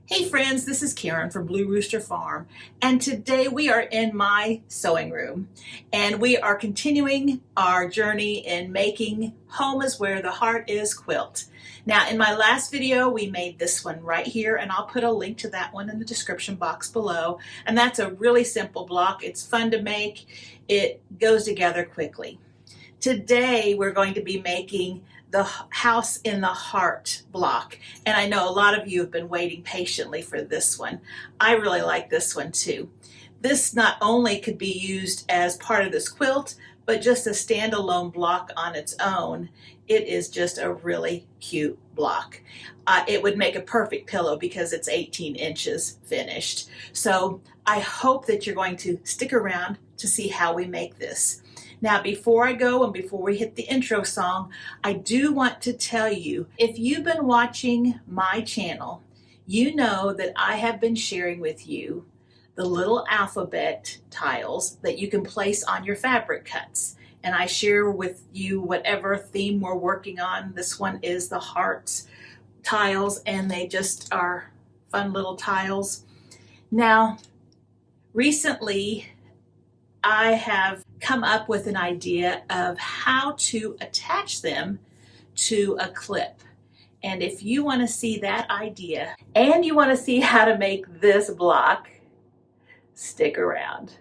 Hey friends, this is Karen from Blue Rooster Farm, and today we are in my sewing room and we are continuing our journey in making Home is Where the Heart Is quilt. Now in my last video we made this one right here, and I'll put a link to that one in the description box below, and that's a really simple block. It's fun to make, it goes together quickly. Today we're going to be making the House-in-a-Heart block, and I know a lot of you have been waiting patiently for this one. I really like this one too. This not only could be used as part of this quilt, but just a standalone block on its own. It is just a really cute block. It would make a perfect pillow because it's 18 inches finished. So I hope that you're going to stick around to see how we make this. Now, before I go and before we hit the intro song, I do want to tell you, if you've been watching my channel, you know that I have been sharing with you the little alphabet tiles that you can place on your fabric cuts. And I share with you whatever theme we're working on. This one is the hearts tiles, and they just are fun little tiles. Now, recently, I have come up with an idea of how to attach them to a clip. And if you want to see that idea and you want to see how to make this block, stick around.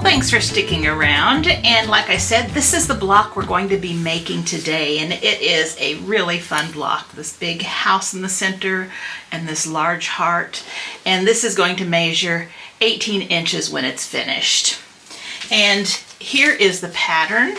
Thanks for sticking around, and like I said, this is the block we're going to be making today, and it is a really fun block. This big house in the center and this large heart, and this is going to measure 18 inches when it's finished. And here is the pattern,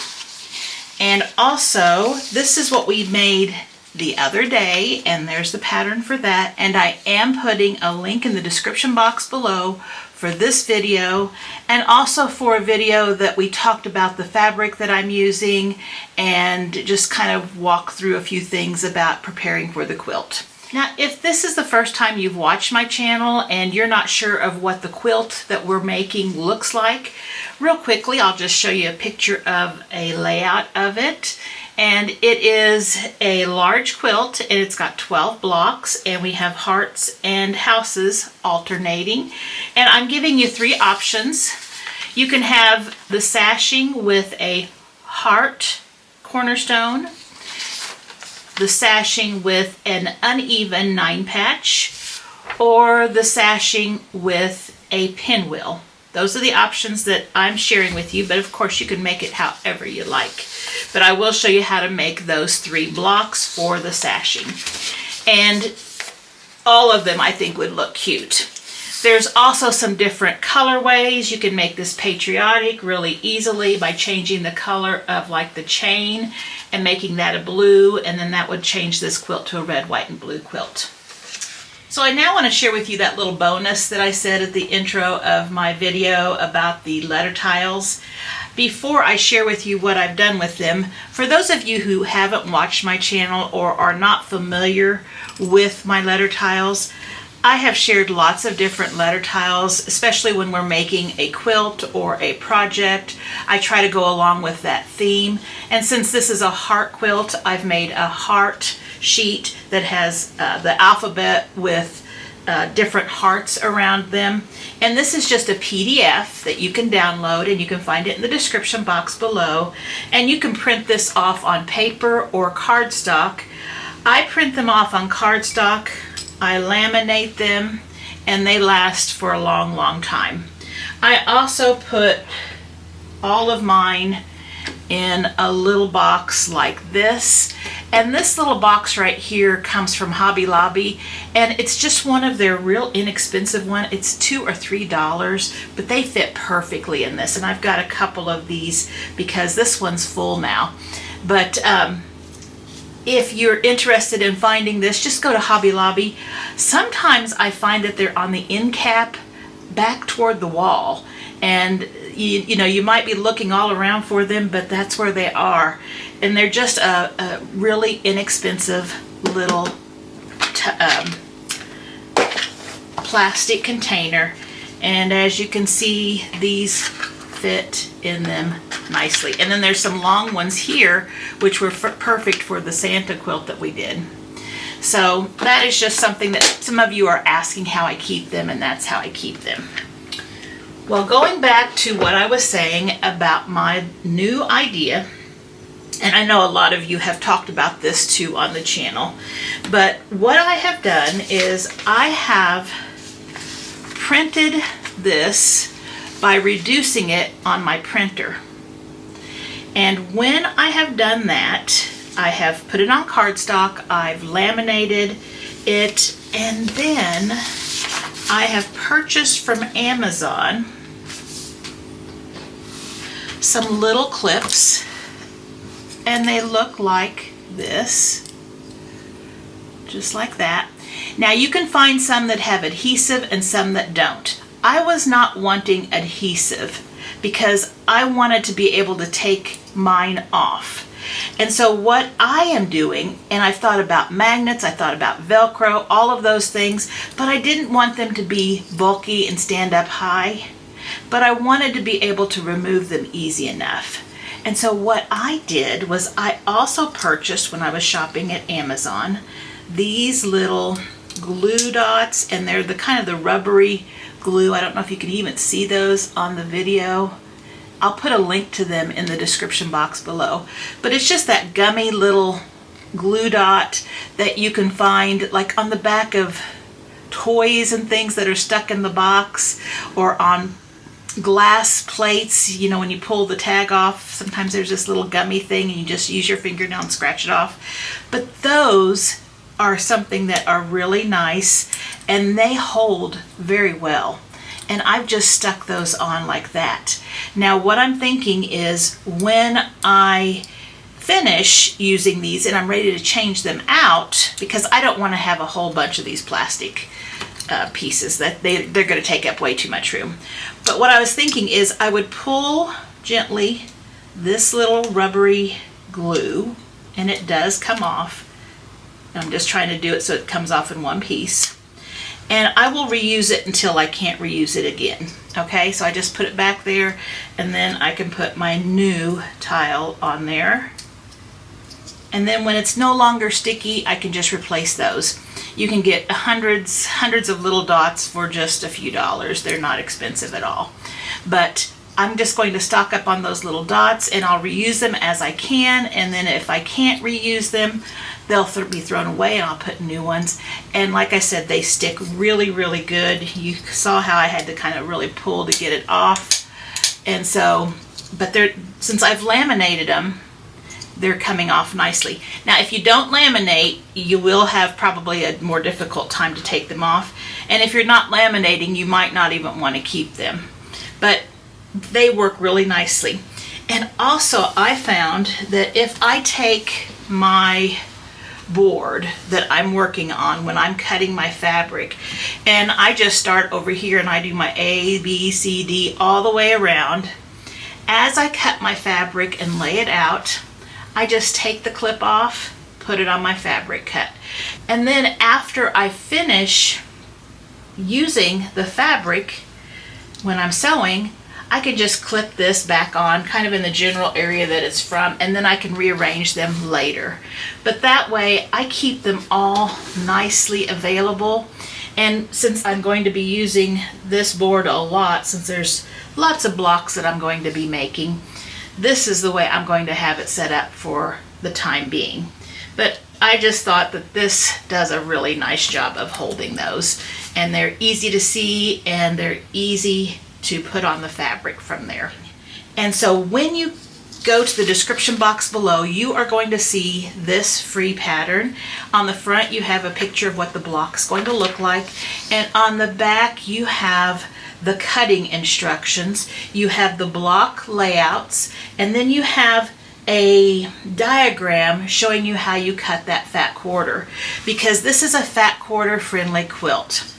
and also this is what we made the other day, and there's the pattern for that, and I am putting a link in the description box below for this video, and also for a video that we talked about the fabric that I'm using and just kind of walk through a few things about preparing for the quilt. Now, if this is the first time you've watched my channel and you're not sure of what the quilt that we're making looks like, real quickly I'll just show you a picture of a layout of it. And it is a large quilt, and it's got 12 blocks, and we have hearts and houses alternating. And I'm giving you three options. You can have the sashing with a heart cornerstone, the sashing with an uneven 9-patch, or the sashing with a pinwheel. Those are the options that I'm sharing with you, but of course you can make it however you like. But I will show you how to make those three blocks for the sashing. And all of them I think would look cute. There's also some different colorways. You can make this patriotic really easily by changing the color of like the chain and making that a blue, and then that would change this quilt to a red, white, and blue quilt. So I now want to share with you that little bonus that I said at the intro of my video about the letter tiles. Before I share with you what I've done with them, for those of you who haven't watched my channel or are not familiar with my letter tiles, I have shared lots of different letter tiles, especially when we're making a quilt or a project. I try to go along with that theme. And since this is a heart quilt, I've made a heart sheet that has the alphabet with different hearts around them. And this is just a PDF that you can download, and you can find it in the description box below. And you can print this off on paper or cardstock. I print them off on cardstock. I laminate them, and they last for a long, long time. I also put all of mine in a little box like this, and this little box right here comes from Hobby Lobby, and it's just one of their real inexpensive one. It's $2 or $3, but they fit perfectly in this, and I've got a couple of these because this one's full now. But if you're interested in finding this, just go to Hobby Lobby. Sometimes I find that they're on the end cap back toward the wall, and you know, you might be looking all around for them, but that's where they are. And they're just a really inexpensive little plastic container. And as you can see, these fit in them nicely. And then there's some long ones here, which were perfect for the Santa quilt that we did. So that is just something that some of you are asking how I keep them, and that's how I keep them. Well, going back to what I was saying about my new idea, and I know a lot of you have talked about this too on the channel, but what I have done is I have printed this by reducing it on my printer. And when I have done that, I have put it on cardstock, I've laminated it, and then I have purchased from Amazon some little clips, and they look like this, just like that. Now you can find some that have adhesive and some that don't. I was not wanting adhesive because I wanted to be able to take mine off. And so what I am doing, and I've thought about magnets, I thought about Velcro, all of those things, but I didn't want them to be bulky and stand up high, but I wanted to be able to remove them easy enough. And so what I did was I also purchased, when I was shopping at Amazon, these little glue dots, and they're the kind of the rubbery glue. I don't know if you can even see those on the video. I'll put a link to them in the description box below. But it's just that gummy little glue dot that you can find like on the back of toys and things that are stuck in the box, or on glass plates. You know, when you pull the tag off, sometimes there's this little gummy thing and you just use your fingernail and scratch it off. But those are something that are really nice, and they hold very well. And I've just stuck those on like that. Now what I'm thinking is, when I finish using these and I'm ready to change them out, because I don't want to have a whole bunch of these plastic pieces, that they're going to take up way too much room. But what I was thinking is I would pull gently this little rubbery glue, and it does come off. I'm just trying to do it so it comes off in one piece. And I will reuse it until I can't reuse it again. Okay, so I just put it back there, and then I can put my new tile on there. And then when it's no longer sticky, I can just replace those. You can get hundreds of little dots for just a few dollars. They're not expensive at all. But I'm just going to stock up on those little dots, and I'll reuse them as I can. And then if I can't reuse them, they'll be thrown away, and I'll put new ones. And like I said, they stick really, really good. You saw how I had to kind of really pull to get it off. And so, but since I've laminated them, they're coming off nicely. Now, if you don't laminate, you will have probably a more difficult time to take them off. And if you're not laminating, you might not even want to keep them. But they work really nicely. And also, I found that if I take my board that I'm working on when I'm cutting my fabric, and I just start over here and I do my A, B, C, D all the way around, as I cut my fabric and lay it out, I just take the clip off, put it on my fabric cut. And then after I finish using the fabric, when I'm sewing, I can just clip this back on kind of in the general area that it's from, and then I can rearrange them later. But that way I keep them all nicely available. And since I'm going to be using this board a lot, since there's lots of blocks that I'm going to be making, this is the way I'm going to have it set up for the time being. But I just thought that this does a really nice job of holding those, and they're easy to see, and they're easy to put on the fabric from there. And so when you go to the description box below, you are going to see this free pattern. On the front, you have a picture of what the block is going to look like, and on the back you have the cutting instructions, you have the block layouts, and then you have a diagram showing you how you cut that fat quarter, because this is a fat quarter friendly quilt.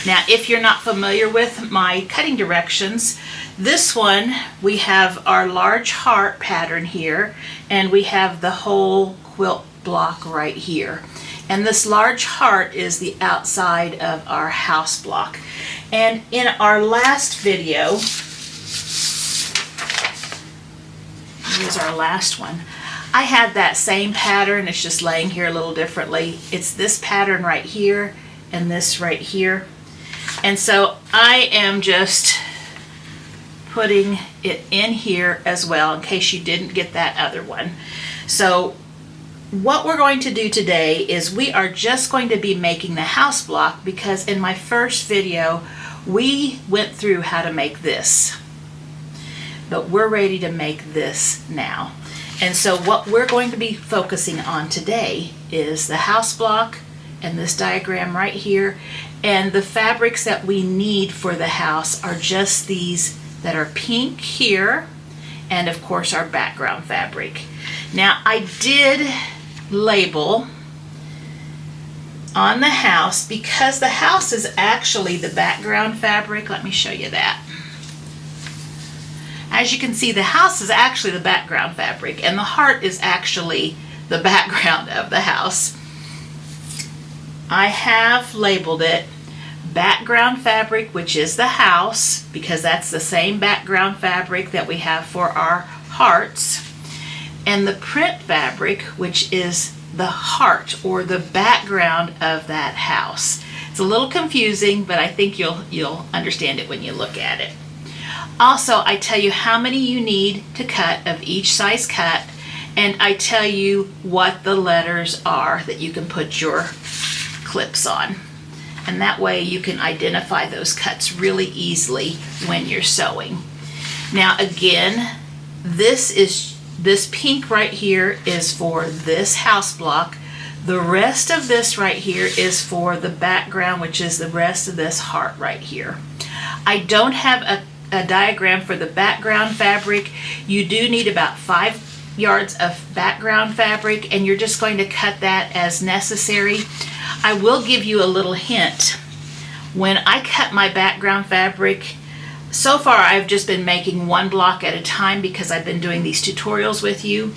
Now, if you're not familiar with my cutting directions, this one, we have our large heart pattern here, and we have the whole quilt block right here. And this large heart is the outside of our house block. And in our last video, here's our last one, I had that same pattern. It's just laying here a little differently. It's this pattern right here and this right here. And so I am just putting it in here as well in case you didn't get that other one. So what we're going to do today is we are just going to be making the house block, because in my first video we went through how to make this. But we're ready to make this now. And so what we're going to be focusing on today is the house block and this diagram right here. And the fabrics that we need for the house are just these that are pink here, and of course our background fabric. Now, I did label on the house because the house is actually the background fabric. Let me show you that. As you can see, the house is actually the background fabric, and the heart is actually the background of the house. I have labeled it background fabric, which is the house, because that's the same background fabric that we have for our hearts, and the print fabric, which is the heart or the background of that house. It's a little confusing, but I think you'll understand it when you look at it. Also, I tell you how many you need to cut of each size cut, and I tell you what the letters are that you can put your clips on. And that way you can identify those cuts really easily when you're sewing. Now again, this pink right here is for this house block. The rest of this right here is for the background, which is the rest of this heart right here. I don't have a diagram for the background fabric. You do need about 5 yards of background fabric, and you're just going to cut that as necessary. I will give you a little hint. When I cut my background fabric, so far I've just been making one block at a time because I've been doing these tutorials with you.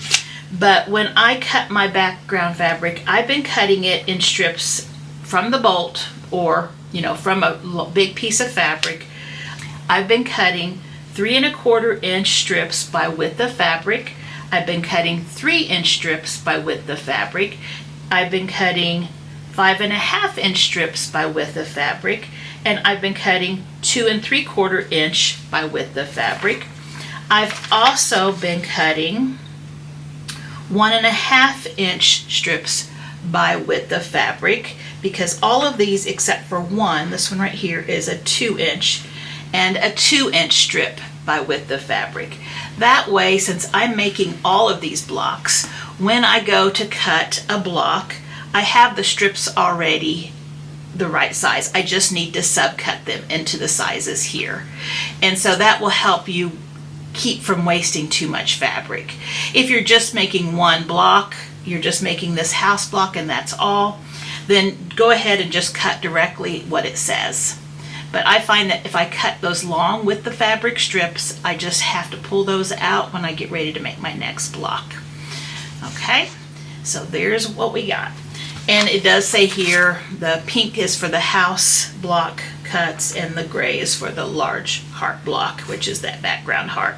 But when I cut my background fabric, I've been cutting it in strips from the bolt, or from a big piece of fabric. I've been cutting 3 1/4 inch strips by width of fabric. I've been cutting 3-inch strips by width of fabric. I've been cutting 5 1/2 inch strips by width of fabric, and I've been cutting 2 3/4 inch by width of fabric. I've also been cutting 1 1/2 inch strips by width of fabric, because all of these except for one, this one right here, is a 2-inch, and a 2-inch strip by width of fabric. That way, since I'm making all of these blocks, when I go to cut a block, I have the strips already the right size. I just need to subcut them into the sizes here. And so that will help you keep from wasting too much fabric. If you're just making one block, you're just making this house block and that's all, then go ahead and just cut directly what it says. But I find that if I cut those long with the fabric strips, I just have to pull those out when I get ready to make my next block. Okay, so there's what we got. And it does say here, the pink is for the house block cuts and the gray is for the large heart block, which is that background heart.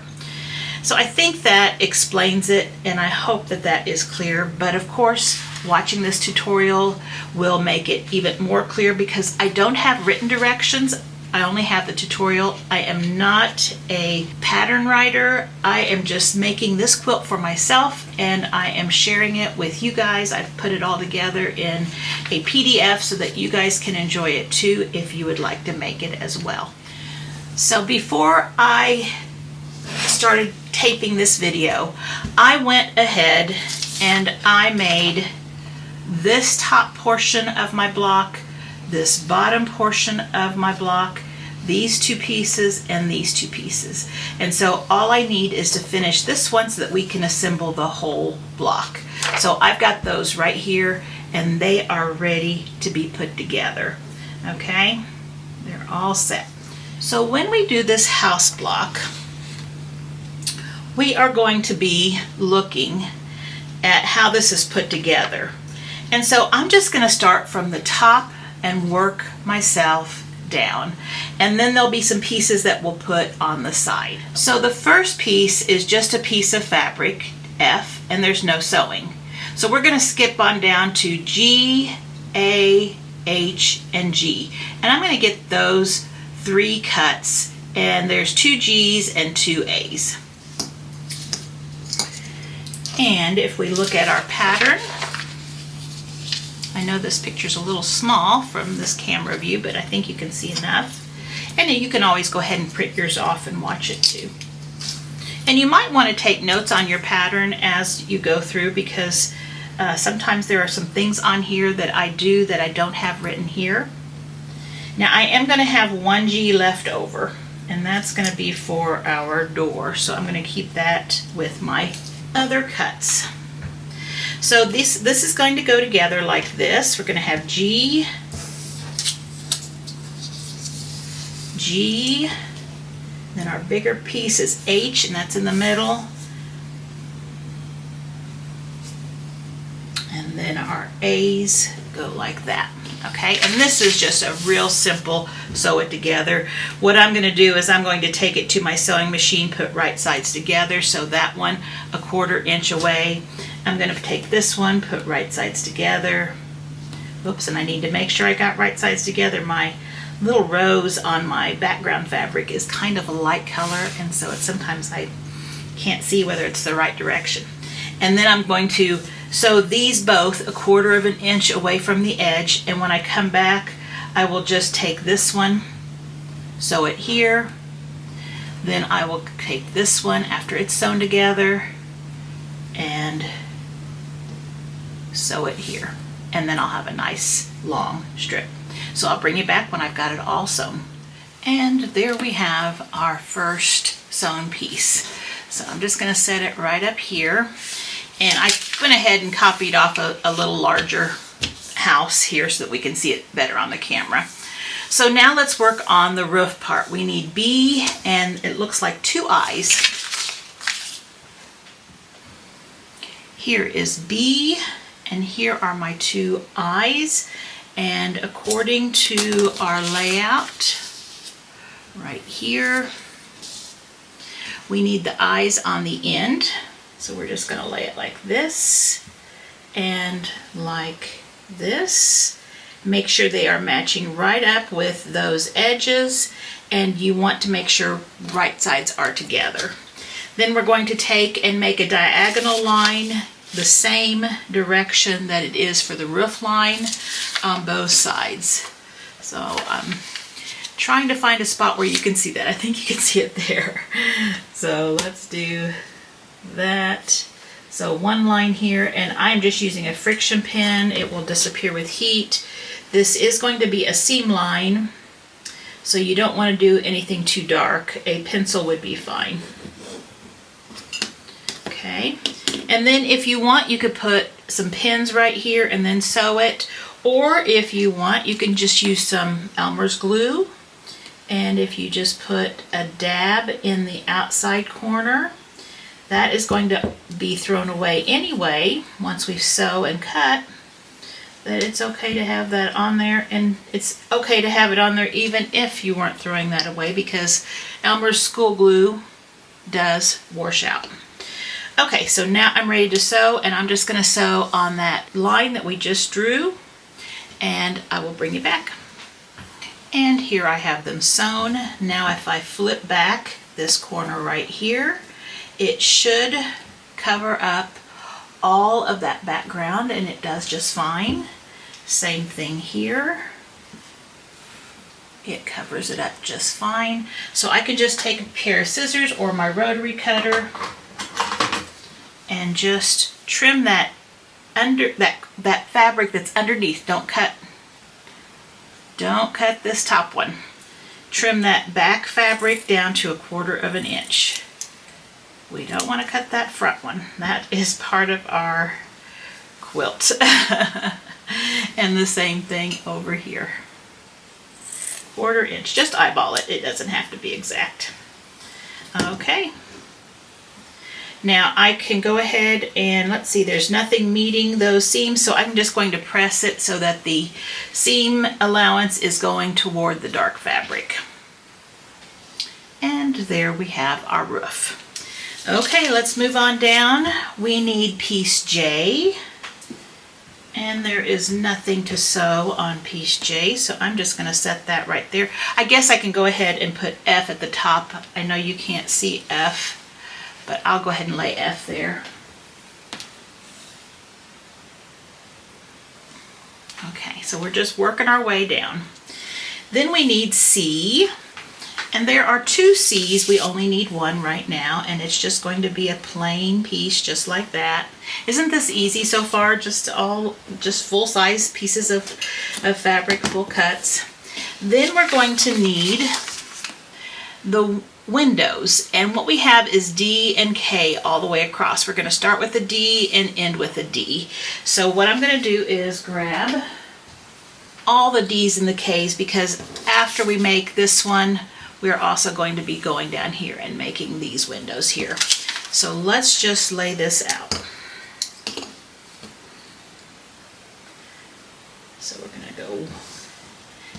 So I think that explains it, and I hope that that is clear. But of course, watching this tutorial will make it even more clear, because I don't have written directions. I only have the tutorial. I am not a pattern writer. I am just making this quilt for myself, and I am sharing it with you guys. I've put it all together in a PDF so that you guys can enjoy it too if you would like to make it as well. So before I started taping this video, I went ahead and I made this top portion of my block, this bottom portion of my block, these two pieces and these two pieces. And so all I need is to finish this one so that we can assemble the whole block. So I've got those right here and they are ready to be put together. Okay, they're all set. So when we do this house block, we are going to be looking at how this is put together. And so I'm just going to start from the top and work myself down, and then there'll be some pieces that we'll put on the side. So the first piece is just a piece of fabric, F, and there's no sewing. So we're going to skip on down to G, A, H, and G, and I'm going to get those 3 cuts, and there's 2 G's and 2 A's. And if we look at our pattern, I know this picture's a little small from this camera view, but I think you can see enough. And you can always go ahead and print yours off and watch it too. And you might want to take notes on your pattern as you go through, because sometimes there are some things on here that I do that I don't have written here. Now I am going to have 1 G left over, and that's going to be for our door. So I'm going to keep that with my other cuts. So this is going to go together like this. We're going to have G, G, then our bigger piece is H, and that's in the middle. And then our A's go like that. Okay, and this is just a real simple sew it together. What I'm going to do is I'm going to take it to my sewing machine, put right sides together. So that one 1/4 inch away. I'm going to take this one, put right sides together. Oops, and I need to make sure I got right sides together. My little rose on my background fabric is kind of a light color, and so sometimes I can't see whether it's the right direction. And then I'm going to sew these both 1/4 inch away from the edge, and when I come back I will just take this one, sew it here, then I will take this one after it's sewn together and sew it here, and then I'll have a nice long strip. So I'll bring you back when I've got it all sewn. And there we have our first sewn piece. So I'm just going to set it right up here. And I went ahead and copied off a little larger house here so that we can see it better on the camera. So now let's work on the roof part. We need B, and it looks like 2 eyes. Here is B, and here are my 2 eyes. And according to our layout, right here, we need the eyes on the end. So we're just going to lay it like this and like this. Make sure they are matching right up with those edges, and you want to make sure right sides are together. Then we're going to take and make a diagonal line the same direction that it is for the roof line on both sides. So I'm trying to find a spot where you can see that. I think you can see it there. So let's do that. So 1 line here, and I'm just using a friction pen. It will disappear with heat. This is going to be a seam line, so you don't want to do anything too dark. A pencil would be fine. Okay, and then if you want, you could put some pins right here and then sew it, or if you want, you can just use some Elmer's glue, and if you just put a dab in the outside corner, that is going to be thrown away anyway once we sew and cut. That it's okay to have that on there, and it's okay to have it on there even if you weren't throwing that away, because Elmer's school glue does wash out. Okay, so now I'm ready to sew, and I'm just going to sew on that line that we just drew, and I will bring it back. And here I have them sewn. Now if I flip back this corner right here, it should cover up all of that background, and it does just fine. Same thing here. It covers it up just fine. So I could just take a pair of scissors or my rotary cutter and just trim that under that fabric that's underneath. Don't cut this top one. trim that back fabric down to 1/4 of an inch. We don't want to cut that front one. That is part of our quilt. And the same thing over here. 1/4 inch, just eyeball it. It doesn't have to be exact. Okay. Now I can go ahead and, let's see, there's nothing meeting those seams, so I'm just going to press it so that the seam allowance is going toward the dark fabric. And there we have our roof. Okay, let's move on down. We need piece J, and there is nothing to sew on piece J, so I'm just going to set that right there. I guess I can go ahead and put F at the top. I know you can't see F, but I'll go ahead and lay F there. Okay, so we're just working our way down. Then we need C, and there are 2 C's. We only need 1 right now, and it's just going to be a plain piece just like that. Isn't this easy so far? Just full-size pieces of fabric, full cuts. Then we're going to need the windows, and what we have is D and K all the way across. We're going to start with a D and end with a D. So what I'm going to do is grab all the D's and the K's, because after we make this one, we're also going to be going down here and making these windows here. So let's just lay this out. So we're going to go,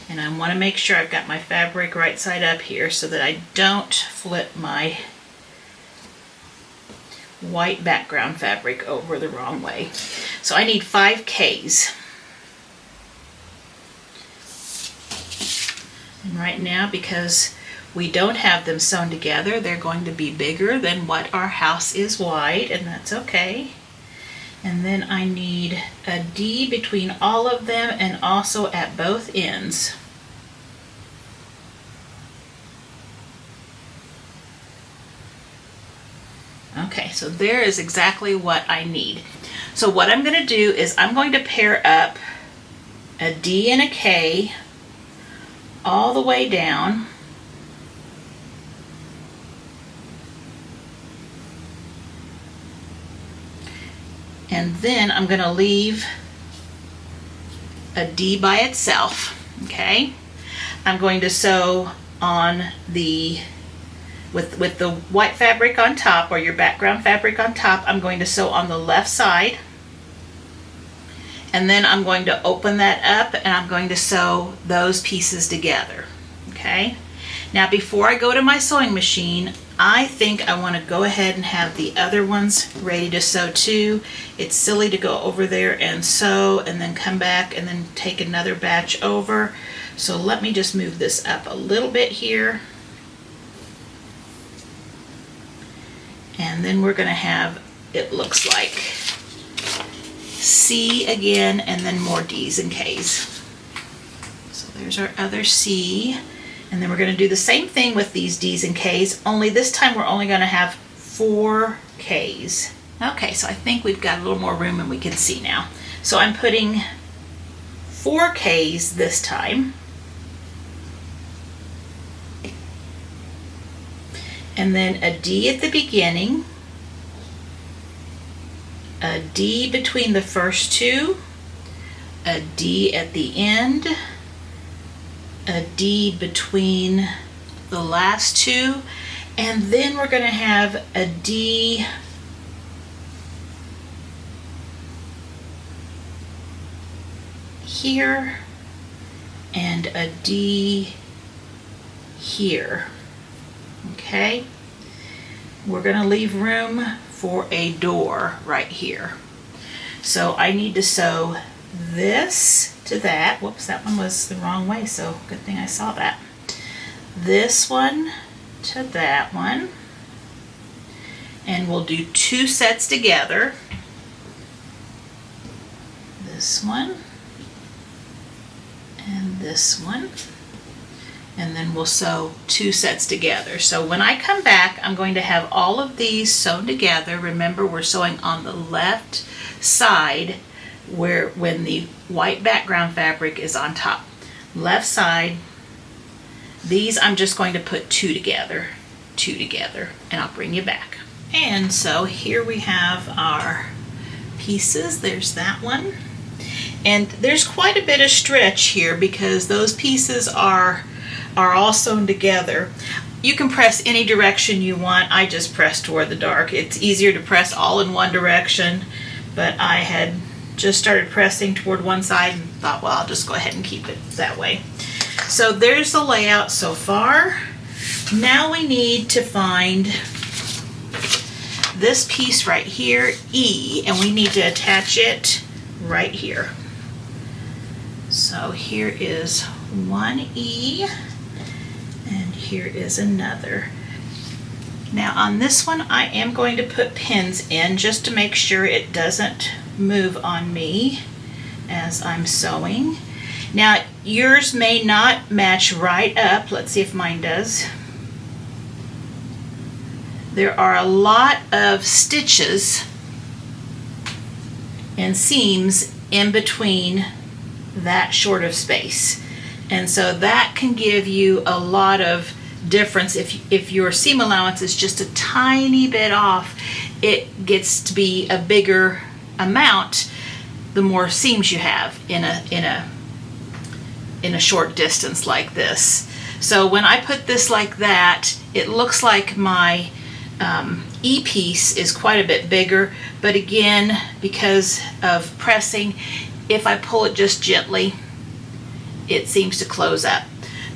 and I want to make sure I've got my fabric right side up here so that I don't flip my white background fabric over the wrong way. So I need 5 K's. And right now, because we don't have them sewn together, they're going to be bigger than what our house is wide, and that's okay. And then I need a D between all of them and also at both ends. Okay, so there is exactly what I need. So what I'm going to do is I'm going to pair up a D and a K all the way down. And then I'm going to leave a D by itself, okay? I'm going to sew on the, with the white fabric on top, or your background fabric on top, I'm going to sew on the left side. And then I'm going to open that up and I'm going to sew those pieces together, okay? Now before I go to my sewing machine, I think I want to go ahead and have the other ones ready to sew too. It's silly to go over there and sew and then come back and then take another batch over. So let me just move this up a little bit here. And then we're going to have, it looks like, C again, and then more D's and K's. So there's our other C. And then we're going to do the same thing with these D's and K's, only this time we're only going to have 4 K's. Okay, so I think we've got a little more room and we can see now. So I'm putting 4 K's this time. And then a D at the beginning, a D between the first 2, a D at the end, a D between the last 2, and then we're going to have a D here and a D here. Okay, we're going to leave room for a door right here. So I need to sew this to that. Whoops, that one was the wrong way, so good thing I saw that. This one to that one. And we'll do 2 sets together. This one and this one. And then we'll sew 2 sets together. So when I come back, I'm going to have all of these sewn together. Remember, we're sewing on the left side when the white background fabric is on top. Left side, These I'm just going to put two together, and I'll bring you back. And so here we have our pieces. There's that one. And there's quite a bit of stretch here because those pieces are all sewn together. You can press any direction you want. I just press toward the dark. It's easier to press all in one direction, but I had just started pressing toward one side and thought, well, I'll just go ahead and keep it that way. So there's the layout so far. Now we need to find this piece right here, E, and we need to attach it right here. So here is one E, and here is another. Now on this one, I am going to put pins in just to make sure it doesn't move on me as I'm sewing. Now yours may not match right up. Let's see if mine does. There are a lot of stitches and seams in between that short of space, and so that can give you a lot of difference. If your seam allowance is just a tiny bit off, it gets to be a bigger amount the more seams you have in a short distance like this. So when I put this like that, it looks like my E piece is quite a bit bigger, but again, because of pressing, if I pull it just gently, it seems to close up.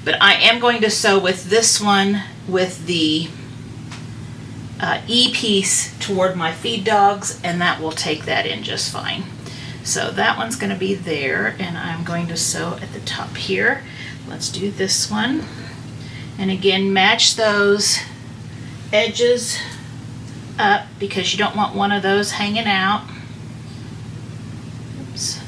But I am going to sew with this one with the E piece toward my feed dogs, and that will take that in just fine. So that one's going to be there, and I'm going to sew at the top here. Let's do this one. And again, match those edges up because you don't want one of those hanging out. Oops.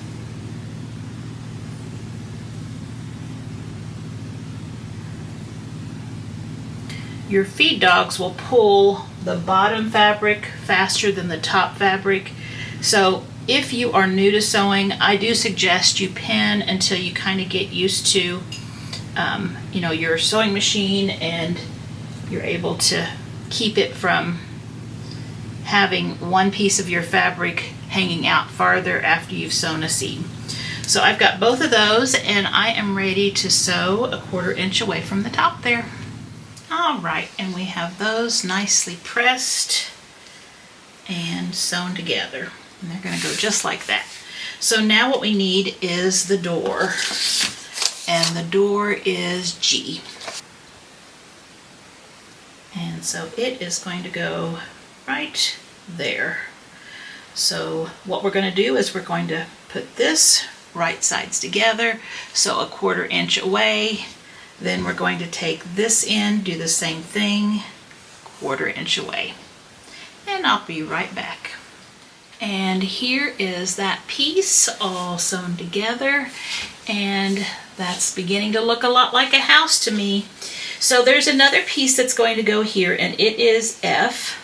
Your feed dogs will pull the bottom fabric faster than the top fabric. So if you are new to sewing, I do suggest you pin until you kind of get used to your sewing machine and you're able to keep it from having one piece of your fabric hanging out farther after you've sewn a seam. So I've got both of those, and I am ready to sew a 1/4 inch away from the top there. All right, and we have those nicely pressed and sewn together. And they're going to go just like that. So now what we need is the door, and the door is G. And so it is going to go right there. So what we're going to do is we're going to put this right sides together, so a 1/4 inch away. Then we're going to take this in, do the same thing, 1/4 inch away. And I'll be right back. And here is that piece all sewn together, and that's beginning to look a lot like a house to me. So there's another piece that's going to go here, and it is F,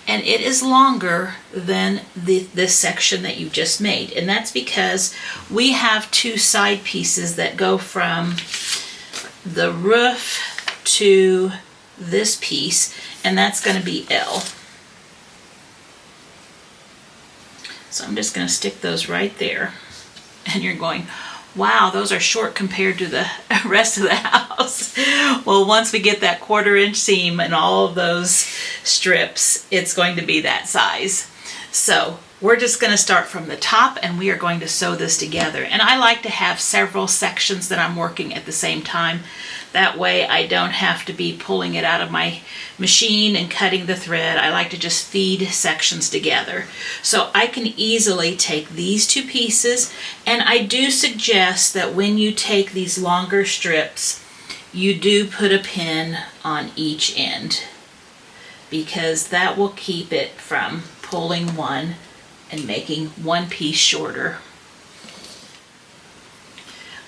and it is longer than this section that you just made, and that's because we have two side pieces that go from the roof to this piece, and that's going to be L. So I'm just going to stick those right there, and you're going, wow, those are short compared to the rest of the house. Well, once we get that 1/4 inch seam and all of those strips, it's going to be that size. So we're just going to start from the top, and we are going to sew this together. And I like to have several sections that I'm working at the same time. That way I don't have to be pulling it out of my machine and cutting the thread. I like to just feed sections together. So I can easily take these two pieces, and I do suggest that when you take these longer strips, you do put a pin on each end, because that will keep it from pulling one and making one piece shorter.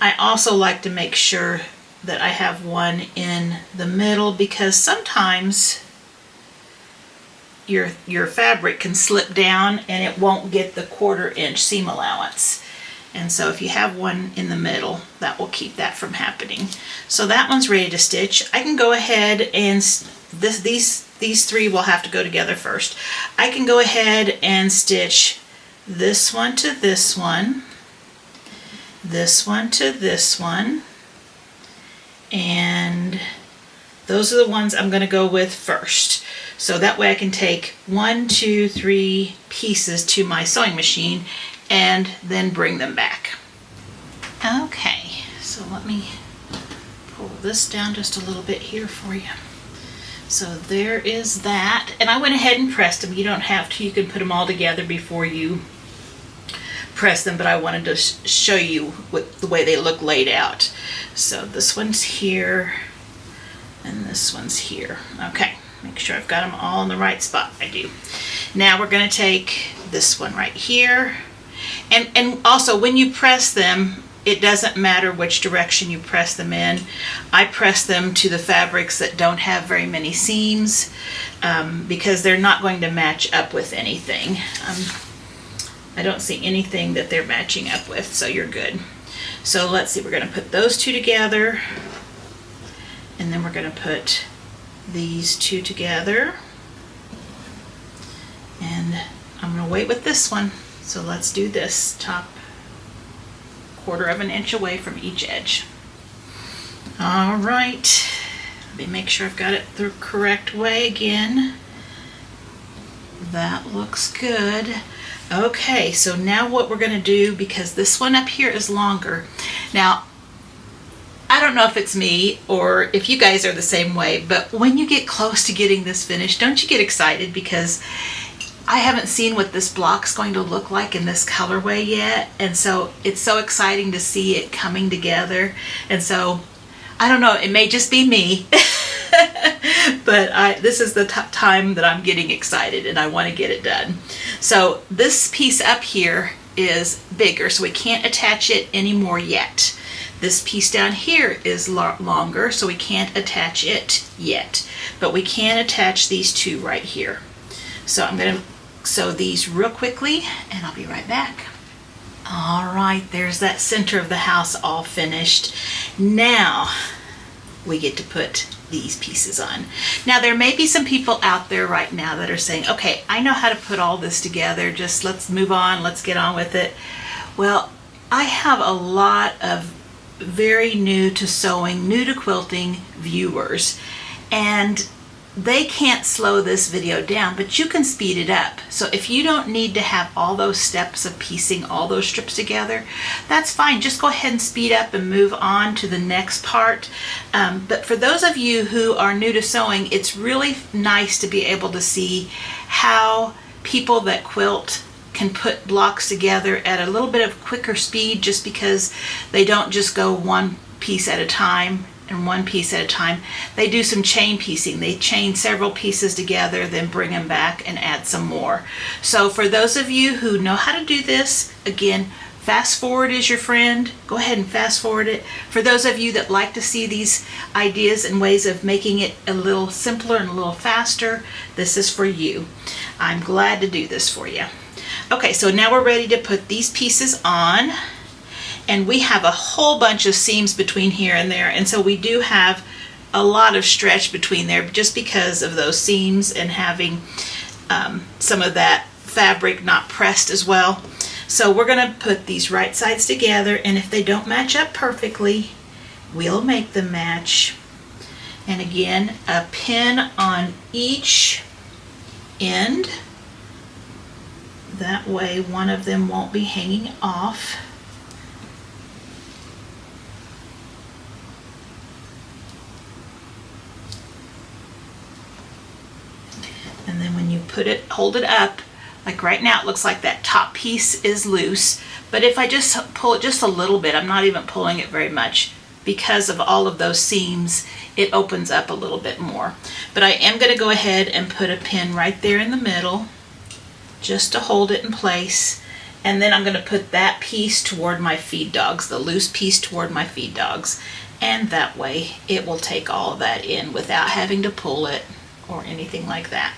I also like to make sure that I have one in the middle, because sometimes your fabric can slip down and it won't get the 1/4 inch seam allowance. And so if you have one in the middle, that will keep that from happening. So that one's ready to stitch. I can go ahead and these three will have to go together first. I can go ahead and stitch this one to this one, this one to this one, and those are the ones I'm going to go with first. So that way I can take 1, 2, 3 pieces to my sewing machine and then bring them back. Okay, so let me pull this down just a little bit here for you. So there is that, and I went ahead and pressed them. You don't have to, you can put them all together before you press them, but I wanted to show you the way they look laid out. So this one's here and this one's here. Okay, make sure I've got them all in the right spot. I do. Now we're going to take this one right here, and also when you press them, it doesn't matter which direction you press them in. I press them to the fabrics that don't have very many seams because they're not going to match up with anything. I don't see anything that they're matching up with, so you're good. So let's see, we're going to put those two together, and then we're going to put these two together, and I'm going to wait with this one. So let's do this top 1/4 of an inch away from each edge. All right, let me make sure I've got it the correct way again. That looks good. Okay, so now what we're going to do, because this one up here is longer. Now, I don't know if it's me or if you guys are the same way, but when you get close to getting this finished, don't you get excited? Because I haven't seen what this block's going to look like in this colorway yet, and so it's so exciting to see it coming together. And so, I don't know, it may just be me, but this is the time that I'm getting excited and I want to get it done. So this piece up here is bigger, so we can't attach it anymore yet. This piece down here is longer, so we can't attach it yet, but we can attach these two right here. So I'm going to sew these real quickly and I'll be right back. All right, there's that center of the house all finished. Now we get to put these pieces on. Now there may be some people out there right now that are saying, okay, I know how to put all this together, just let's move on, let's get on with it. Well, I have a lot of very new to sewing, new to quilting viewers, and they can't slow this video down, but you can speed it up. So if you don't need to have all those steps of piecing all those strips together, that's fine. Just go ahead and speed up and move on to the next part. But for those of you who are new to sewing, it's really nice to be able to see how people that quilt can put blocks together at a little bit of quicker speed, just because they don't just go one piece at a time and one piece at a time. They do some chain piecing. They chain several pieces together, then bring them back and add some more. So for those of you who know how to do this, again, fast forward is your friend. Go ahead and fast forward it. For those of you that like to see these ideas and ways of making it a little simpler and a little faster, this is for you. I'm glad to do this for you. Okay, so now we're ready to put these pieces on. And we have a whole bunch of seams between here and there, and so we do have a lot of stretch between there just because of those seams and having some of that fabric not pressed as well. So we're going to put these right sides together, and if they don't match up perfectly, we'll make them match. And again, a pin on each end. That way one of them won't be hanging off. And then when you put it, hold it up, like right now it looks like that top piece is loose, but if I just pull it just a little bit, I'm not even pulling it very much, because of all of those seams, it opens up a little bit more. But I am going to go ahead and put a pin right there in the middle, just to hold it in place, and then I'm going to put that piece toward my feed dogs, the loose piece toward my feed dogs, and that way it will take all of that in without having to pull it or anything like that.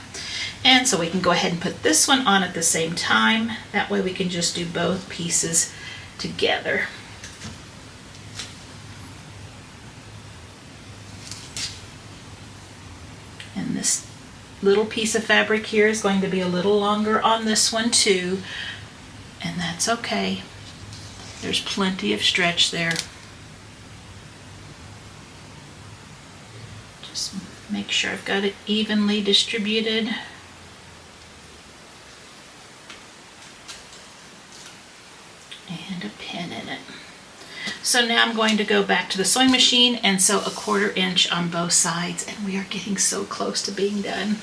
And so we can go ahead and put this one on at the same time. That way we can just do both pieces together. And this little piece of fabric here is going to be a little longer on this one too, and that's okay. There's plenty of stretch there. Just make sure I've got it evenly distributed. And a pin in it. So now I'm going to go back to the sewing machine and sew a 1/4 inch on both sides, and we are getting so close to being done.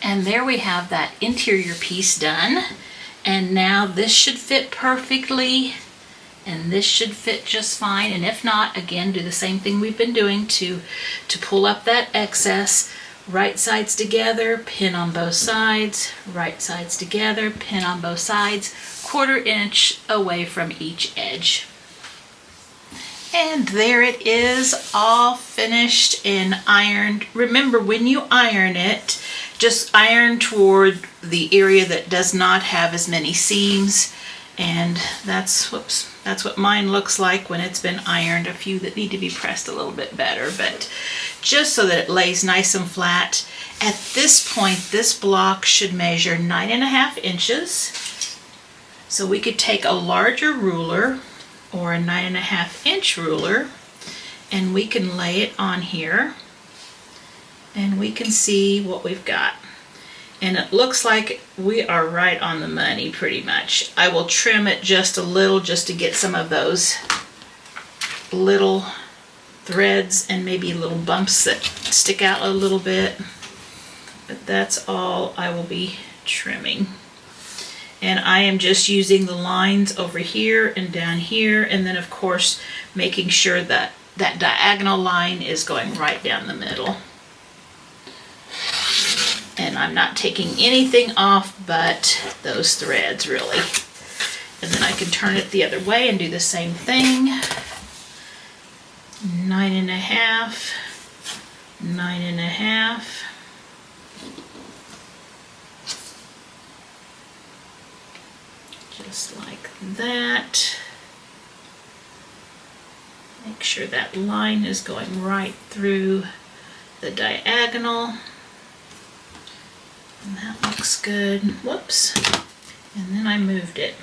And there we have that interior piece done. And now this should fit perfectly, and this should fit just fine. And if not, again, do the same thing we've been doing to pull up that excess. Right sides together, pin on both sides, right sides together, pin on both sides, 1/4 inch away from each edge. And there it is, all finished and ironed. Remember, when you iron it, just iron toward the area that does not have as many seams. And that's what mine looks like when it's been ironed. A few that need to be pressed a little bit better, but just so that it lays nice and flat. At this point, this block should measure 9.5 inches. So we could take a larger ruler or a 9.5 inch ruler, and we can lay it on here, and we can see what we've got. And it looks like we are right on the money pretty much. I will trim it just a little just to get some of those little threads and maybe little bumps that stick out a little bit. But that's all I will be trimming. And I am just using the lines over here and down here, and then of course making sure that that diagonal line is going right down the middle. And I'm not taking anything off but those threads, really. And then I can turn it the other way and do the same thing. 9.5, 9.5. Just like that. Make sure that line is going right through the diagonal. And that looks good. Whoops. And then I moved it.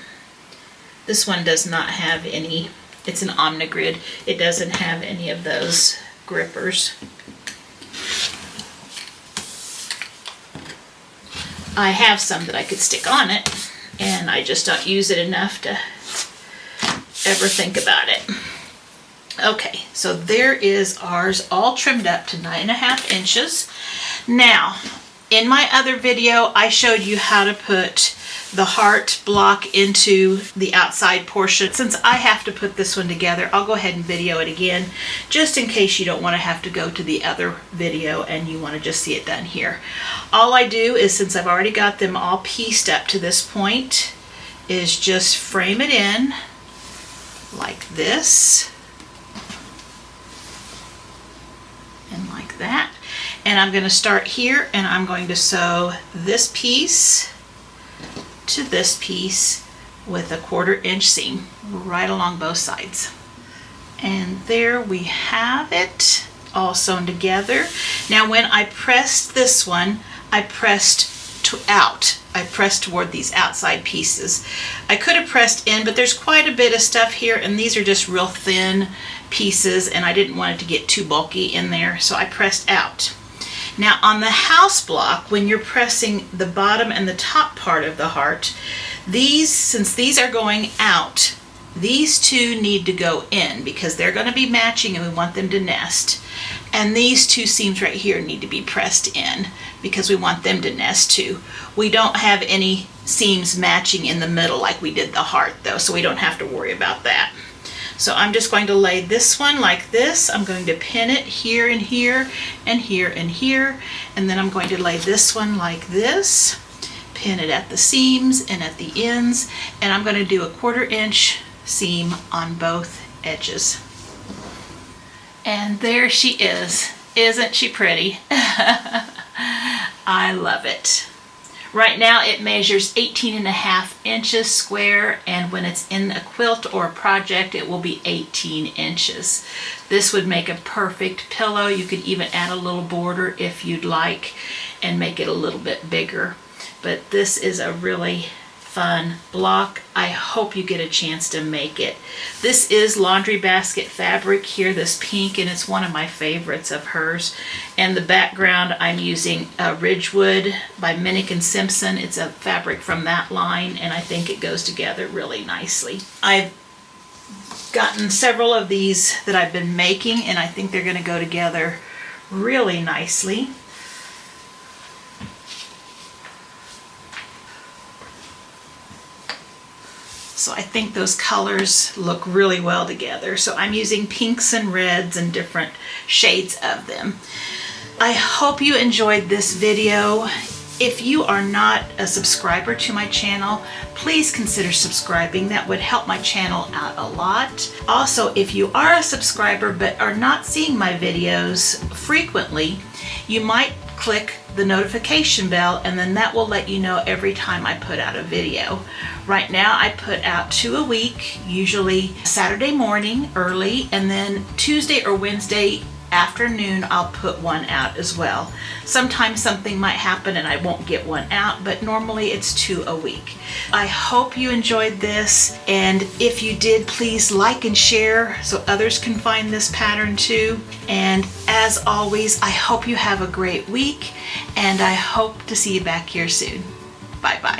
This one does not have any, it's an Omnigrid. It doesn't have any of those grippers. I have some that I could stick on it, and I just don't use it enough to ever think about it. Okay, so there is ours all trimmed up to 9.5 inches. Now, in my other video, I showed you how to put the heart block into the outside portion. Since I have to put this one together, I'll go ahead and video it again, just in case you don't want to have to go to the other video and you want to just see it done here. All I do is, since I've already got them all pieced up to this point, is just frame it in like this and like that. And I'm going to start here, and I'm going to sew this piece to this piece with a 1/4 inch seam right along both sides. And there we have it all sewn together. Now when I pressed this one, I pressed out. I pressed toward these outside pieces. I could have pressed in, but there's quite a bit of stuff here, and these are just real thin pieces, and I didn't want it to get too bulky in there, so I pressed out. Now on the house block, when you're pressing the bottom and the top part of the heart, these, since these are going out, these two need to go in because they're going to be matching and we want them to nest. And these two seams right here need to be pressed in because we want them to nest too. We don't have any seams matching in the middle like we did the heart though, so we don't have to worry about that. So I'm just going to lay this one like this. I'm going to pin it here and here and here and here. And then I'm going to lay this one like this, pin it at the seams and at the ends. And I'm going to do a 1/4 inch seam on both edges. And there she is. Isn't she pretty? I love it. Right now it measures 18.5 inches square, and when it's in a quilt or a project it will be 18 inches. This would make a perfect pillow. You could even add a little border if you'd like and make it a little bit bigger. But this is a really fun block. I hope you get a chance to make it. This is laundry basket fabric here, this pink, and it's one of my favorites of hers. And the background, I'm using Ridgewood by Minnick and Simpson. It's a fabric from that line, and I think it goes together really nicely. I've gotten several of these that I've been making, and I think they're going to go together really nicely. So I think those colors look really well together. So I'm using pinks and reds and different shades of them. I hope you enjoyed this video. If you are not a subscriber to my channel, please consider subscribing. That would help my channel out a lot. Also, if you are a subscriber but are not seeing my videos frequently, you might click the notification bell, and then that will let you know every time I put out a video. Right now I put out 2 a week, usually Saturday morning early, and then Tuesday or Wednesday afternoon I'll put one out as well. Sometimes something might happen and I won't get one out, but normally it's 2 a week. I hope you enjoyed this, and if you did, please like and share so others can find this pattern too. And as always, I hope you have a great week, and I hope to see you back here soon. Bye bye.